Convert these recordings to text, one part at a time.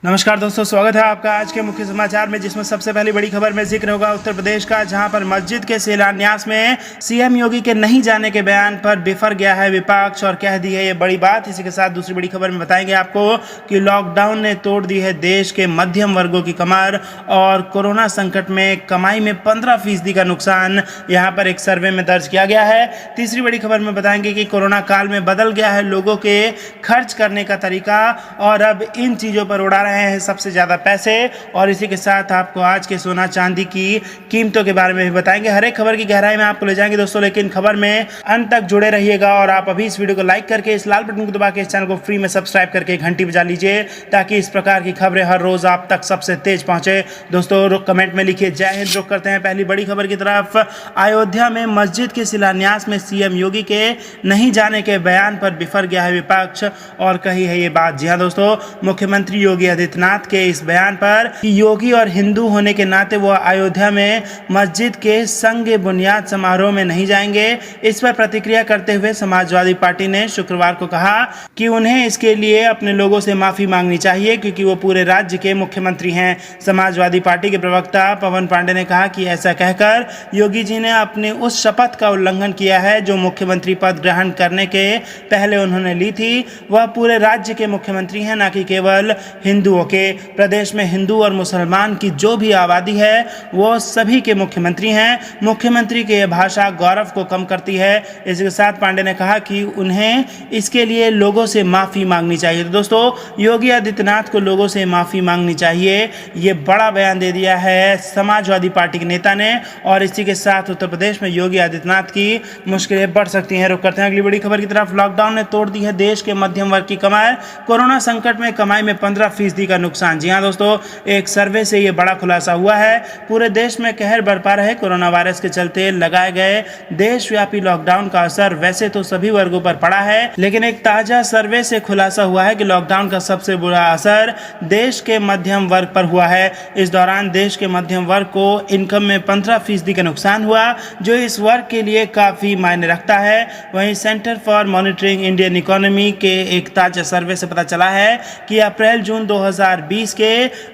नमस्कार दोस्तों, स्वागत है आपका आज के मुख्य समाचार में, जिसमें सबसे पहली बड़ी खबर में जिक्र होगा उत्तर प्रदेश का, जहां पर मस्जिद के शिलान्यास में सीएम योगी के नहीं जाने के बयान पर बिफर गया है विपक्ष और कह दी है ये बड़ी बात। इसी के साथ दूसरी बड़ी खबर में बताएंगे आपको कि लॉकडाउन ने तोड़ दी है देश के मध्यम वर्गों की कमर और कोरोना संकट में कमाई में 15% का नुकसान यहाँ पर एक सर्वे में दर्ज किया गया है। तीसरी बड़ी खबर में बताएंगे कि कोरोना काल में बदल गया है लोगों के खर्च करने का तरीका और अब इन चीज़ों पर उड़ा हैं सबसे ज़्यादा पैसे। और इसी के साथ आपको आज के सोना चांदी की कीमतों के बारे में भी बताएंगे। हर एक खबर की गहराई में आपको ले जाएंगे दोस्तों, लेकिन खबर में अंत तक जुड़े रहिएगा और आप अभी इस वीडियो को लाइक करके इस लाल बटन को दबा के इस चैनल को फ्री में सब्सक्राइब करके घंटी बजा लीजिए, ताकि इस प्रकार की खबरें हर रोज आप तक सबसे तेज पहुंचे। दोस्तों कमेंट में लिखिए जय हिंद। रुक करते हैं पहली बड़ी खबर की तरफ। अयोध्या में मस्जिद के शिलान्यास में सीएम योगी के नहीं जाने के बयान पर बिफर गया है विपक्ष और कही है ये बात। जी हाँ दोस्तों, मुख्यमंत्री योगी आदित्यनाथ के इस बयान पर कि योगी और हिंदू होने के नाते वो अयोध्या में मस्जिद के संग बुनियाद समारोह में नहीं जाएंगे, इस पर प्रतिक्रिया करते हुए समाजवादी पार्टी ने शुक्रवार को कहा कि उन्हें इसके लिए अपने लोगों से माफी मांगनी चाहिए, क्योंकि वो पूरे राज्य के मुख्यमंत्री हैं। समाजवादी पार्टी के प्रवक्ता पवन पांडे ने कहा कि ऐसा कहकर योगी जी ने अपने उस शपथ का उल्लंघन किया है जो मुख्यमंत्री पद ग्रहण करने के पहले उन्होंने ली थी। वह पूरे राज्य के मुख्यमंत्री हैं, न कि केवल हिंदुओं के। प्रदेश में हिंदू और मुसलमान की जो भी आबादी है वो सभी के मुख्यमंत्री हैं। मुख्यमंत्री की यह भाषा गौरव को कम करती है। इसके साथ पांडे ने कहा कि उन्हें इसके लिए लोगों से माफ़ी मांगनी चाहिए। तो दोस्तों योगी आदित्यनाथ को लोगों से माफ़ी मांगनी चाहिए, ये बड़ा बयान दे दिया है समाजवादी पार्टी के नेता ने। और इसी के साथ उत्तर प्रदेश में योगी आदित्यनाथ की मुश्किलें बढ़ सकती हैं। रुक करते हैं अगली बड़ी खबर की तरफ। लॉकडाउन ने तोड़ दी है देश के मध्यम वर्ग की कमाई, कोरोना संकट में कमाई में 15% का नुकसान। जी हाँ दोस्तों, एक सर्वे से ये बड़ा खुलासा हुआ है। पूरे देश में कहर बरपा रहे कोरोना वायरस के चलते लगाए गए देशव्यापी लॉकडाउन का असर वैसे तो सभी वर्गों पर पड़ा है, लेकिन एक ताजा सर्वे से खुलासा हुआ है कि लॉकडाउन का सबसे बुरा असर देश के मध्यम वर्ग पर हुआ है। इस दौरान देश के मध्यम वर्ग को इनकम में 15% का नुकसान हुआ, जो इस वर्ग के लिए काफी मायने रखता है। वहीं centre for monitoring Indian economy के एक ताजा सर्वे से पता चला है कि अप्रैल जून 2020 के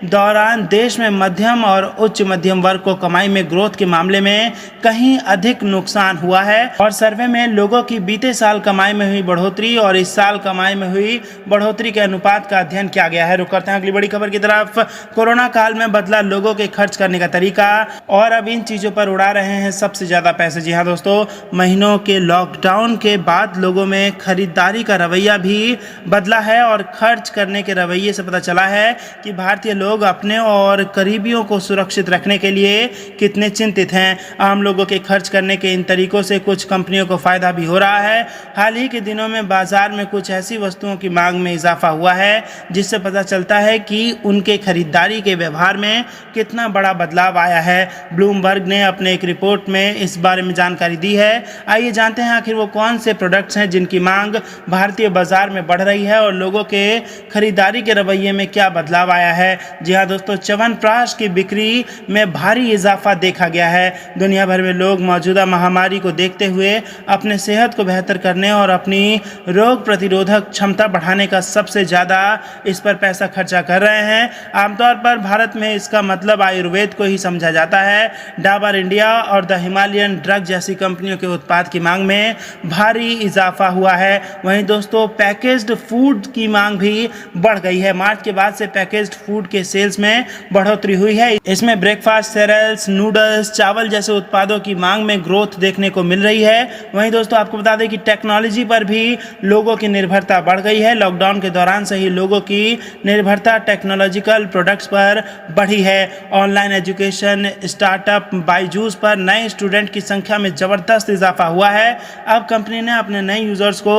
दौरान देश में मध्यम और उच्च मध्यम वर्ग को कमाई में ग्रोथ के मामले में कहीं अधिक नुकसान हुआ है। और सर्वे में लोगों की बीते साल कमाई में हुई बढ़ोतरी और इस साल कमाई में हुई बढ़ोतरी के अनुपात का अध्ययन किया गया है। रुक करते हैं अगली बड़ी खबर की तरफ। कोरोना काल में बदला लोगों के खर्च करने का तरीका और अब इन चीजों पर उड़ा रहे हैं सबसे ज्यादा पैसे। जी हाँ दोस्तों, महीनों के लॉकडाउन के बाद लोगों में खरीदारी का रवैया भी बदला है और खर्च करने के रवैये से पता चला है कि भारतीय लोग अपने और करीबियों को सुरक्षित रखने के लिए कितने चिंतित हैं। आम लोगों के खर्च करने के इन तरीकों से कुछ कंपनियों को फायदा भी हो रहा है। हाल ही के दिनों में बाजार में कुछ ऐसी वस्तुओं की मांग में इजाफा हुआ है, जिससे पता चलता है कि उनके खरीदारी के व्यवहार में कितना बड़ा बदलाव आया है। ब्लूमबर्ग ने अपने एक रिपोर्ट में इस बारे में जानकारी दी है। आइए जानते हैं आखिर वो कौन से प्रोडक्ट्स हैं जिनकी मांग भारतीय बाजार में बढ़ रही है और लोगों के खरीदारी के रवैये में क्या बदलाव आया है। जी हाँ दोस्तों, च्यवनप्राश की बिक्री में भारी इजाफा देखा गया है। दुनिया भर में लोग मौजूदा महामारी को देखते हुए अपने सेहत को बेहतर करने और अपनी रोग प्रतिरोधक क्षमता बढ़ाने का सबसे ज़्यादा इस पर पैसा खर्चा कर रहे हैं। आमतौर पर भारत में इसका मतलब आयुर्वेद को ही समझा जाता है। डाबर इंडिया और द हिमालयन ड्रग जैसी कंपनियों के उत्पाद की मांग में भारी इजाफा हुआ है। वहीं दोस्तों पैकेज्ड फूड की मांग भी बढ़ गई है। मार्च के बाद से पैकेज्ड फूड के सेल्स में बढ़ोतरी हुई है। इसमें ब्रेकफास्ट सेरेल्स, नूडल्स, चावल जैसे उत्पादों की मांग में ग्रोथ देखने को मिल रही है। वहीं दोस्तों आपको बता दें कि टेक्नोलॉजी पर भी लोगों की निर्भरता बढ़ गई है। लॉकडाउन के दौरान से ही लोगों की निर्भरता टेक्नोलॉजिकल प्रोडक्ट्स पर बढ़ी है। ऑनलाइन एजुकेशन स्टार्टअप बायजूस पर नए स्टूडेंट की संख्या में जबरदस्त इजाफा हुआ है। अब कंपनी ने अपने नए यूजर्स को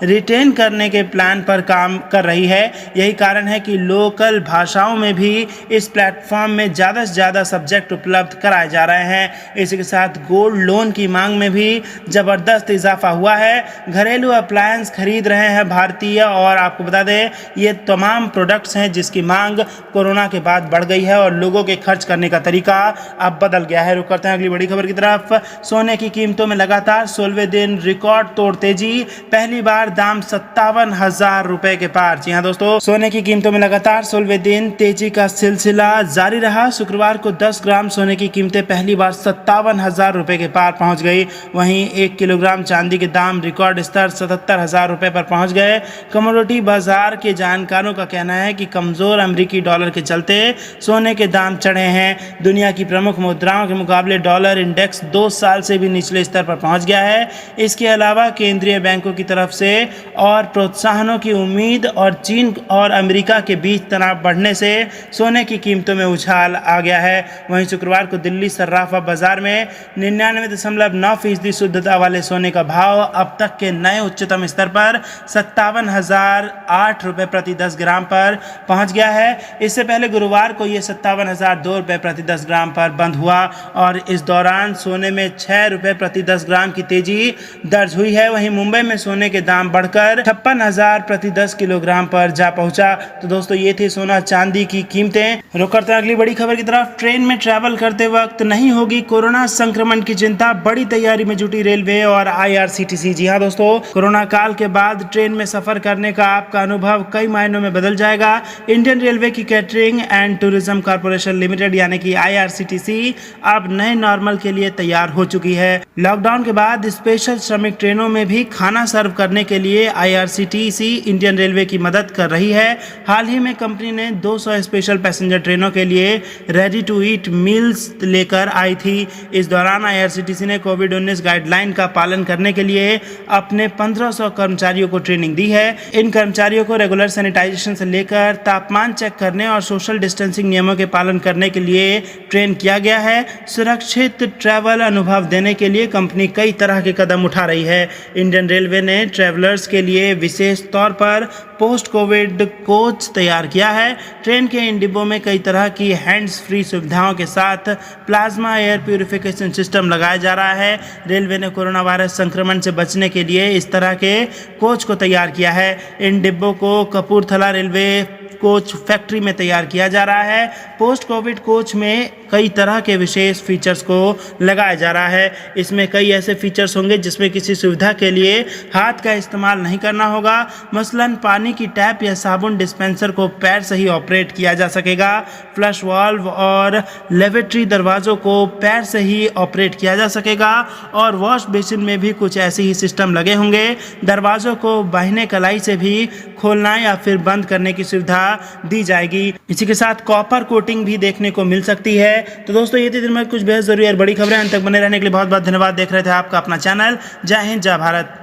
रिटेन करने के प्लान पर काम कर रही है। यही कारण है कि लोकल भाषाओं में भी इस प्लेटफॉर्म में ज़्यादा से ज़्यादा सब्जेक्ट उपलब्ध कराए जा रहे हैं। इसी के साथ गोल्ड लोन की मांग में भी ज़बरदस्त इजाफा हुआ है। घरेलू अप्लायंस खरीद रहे हैं भारतीय, और आपको बता दें ये तमाम प्रोडक्ट्स हैं जिसकी मांग कोरोना के बाद बढ़ गई है और लोगों के खर्च करने का तरीका अब बदल गया है। रुक करते हैं अगली बड़ी खबर की तरफ। सोने की कीमतों में लगातार 16वें दिन रिकॉर्ड तोड़ तेजी, पहली बार दाम 57,000 रुपए के पार। जी हाँ दोस्तों, सोने की कीमतों में लगातार 16वें दिन तेजी का सिलसिला जारी रहा। शुक्रवार को 10 ग्राम सोने की कीमतें पहली बार 57,000 रुपये के पार पहुंच गई। वहीं 1 किलोग्राम चांदी के दाम रिकॉर्ड स्तर 77,000 रुपये पर पहुंच गए। कमोडिटी बाजार के जानकारों का कहना है कि कमज़ोर अमेरिकी डॉलर के चलते सोने के दाम चढ़े हैं। दुनिया की प्रमुख मुद्राओं के मुकाबले डॉलर इंडेक्स 2 साल से भी निचले स्तर पर पहुँच गया है। इसके अलावा केंद्रीय बैंकों की तरफ से और प्रोत्साहनों की उम्मीद और चीन और अमेरिका के बीच तनाव बढ़ने से सोने की कीमतों में उछाल आ गया है। वहीं शुक्रवार को दिल्ली सर्राफा बाजार में 99.9% शुद्धता वाले सोने का भाव अब तक के नए उच्चतम स्तर पर 57,008 रुपये प्रति 10 ग्राम पर पहुंच गया है। इससे पहले गुरुवार को यह 57,002 रुपये प्रति 10 ग्राम पर बंद हुआ और इस दौरान सोने में 6 रुपये प्रति 10 ग्राम की तेजी दर्ज हुई है। वहीं मुंबई में सोने के दाम बढ़कर 56,000 प्रति 10 किलोग्राम पर जा पहुंचा। तो दोस्तों ये थी सोना चांदी की कीमतें। रुक करते हैं अगली बड़ी खबर की तरफ। ट्रेन में ट्रैवल करते वक्त नहीं होगी कोरोना संक्रमण की चिंता, बड़ी तैयारी में जुटी रेलवे और IRCTC। जी हाँ दोस्तों, कोरोना काल के बाद ट्रेन में सफर करने का आपका अनुभव कई मायनों में बदल जाएगा। इंडियन रेलवे की catering and tourism corporation limited यानी कि IRCTC अब नए नॉर्मल के लिए तैयार हो चुकी है। लॉकडाउन के बाद स्पेशल श्रमिक ट्रेनों में भी खाना सर्व करने के लिए IRCTC इंडियन रेलवे की मदद कर रही है। हाल ही में कंपनी ने 200 स्पेशल पैसेंजर ट्रेनों के लिए रेडी टू ईट मील्स लेकर आई थी। इस दौरान IRCTC ने कोविड-19 गाइडलाइन का पालन करने के लिए अपने 1500 कर्मचारियों को ट्रेनिंग दी है। इन कर्मचारियों को रेगुलर सैनिटाइजेशन से लेकर तापमान चेक करने और सोशल डिस्टेंसिंग नियमों के पालन करने के लिए ट्रेन किया गया है। सुरक्षित ट्रैवल अनुभव देने के लिए कंपनी कई तरह के कदम उठा रही है। इंडियन रेलवे ने ट्रैवलर्स के लिए विशेष तौर पर पोस्ट कोविड कोच तैयार किया है। ट्रेन के इन डिब्बों में कई तरह की हैंड्स फ्री सुविधाओं के साथ प्लाज्मा एयर प्यूरिफिकेशन सिस्टम लगाया जा रहा है। रेलवे ने कोरोना वायरस संक्रमण से बचने के लिए इस तरह के कोच को तैयार किया है। इन डिब्बों को कपूरथला रेलवे कोच फैक्ट्री में तैयार किया जा रहा है। पोस्ट कोविड कोच में कई तरह के विशेष फीचर्स को लगाया जा रहा है। इसमें कई ऐसे फीचर्स होंगे जिसमें किसी सुविधा के लिए हाथ का इस्तेमाल नहीं करना होगा। मसलन पानी की टैप या साबुन डिस्पेंसर को पैर से ही ऑपरेट किया जा सकेगा। फ्लश वाल्व और लेवेटरी दरवाज़ों को पैर से ही ऑपरेट किया जा सकेगा और वॉश बेसिन में भी कुछ ऐसे ही सिस्टम लगे होंगे। दरवाज़ों को बाहिने कलाई से भी खोलना या फिर बंद करने की सुविधा दी जाएगी। इसी के साथ कॉपर कोटिंग भी देखने को मिल सकती है। तो दोस्तों ये थी दिन में कुछ बेहद जरूरी और बड़ी खबरें। अंत तक बने रहने के लिए बहुत बहुत धन्यवाद। देख रहे थे आपका अपना चैनल। जय हिंद, जय भारत।